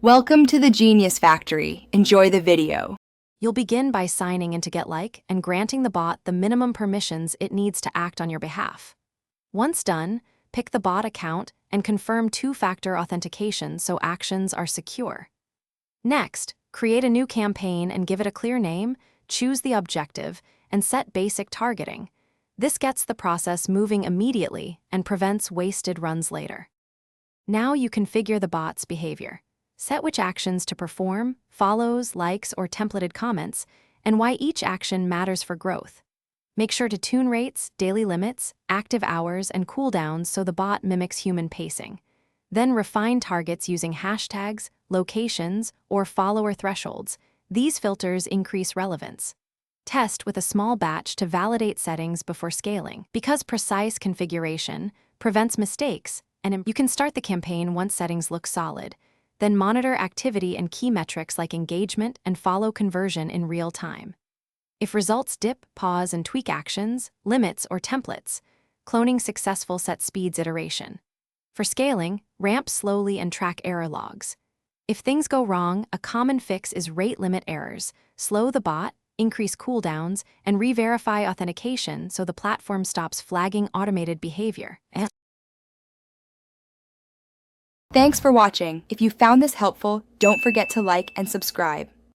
Welcome to the Genius Factory. Enjoy the video. You'll begin by signing into Getlike and granting the bot the minimum permissions it needs to act on your behalf. Once done, pick the bot account and confirm two-factor authentication so actions are secure. Next, create a new campaign and give it a clear name, choose the objective, and set basic targeting. This gets the process moving immediately and prevents wasted runs later. Now you configure the bot's behavior. Set which actions to perform, follows, likes, or templated comments, and why each action matters for growth. Make sure to tune rates, daily limits, active hours, and cooldowns so the bot mimics human pacing. Then refine targets using hashtags, locations, or follower thresholds. These filters increase relevance. Test with a small batch to validate settings before scaling. Because precise configuration prevents mistakes, and you can start the campaign once settings look solid. Then monitor activity and key metrics like engagement and follow conversion in real time. If results dip, pause, and tweak actions, limits, or templates, cloning successful set speeds iteration. For scaling, ramp slowly and track error logs. If things go wrong, a common fix is rate limit errors, slow the bot, increase cooldowns, and re-verify authentication so the platform stops flagging automated behavior. Thanks for watching. If you found this helpful, don't forget to like and subscribe.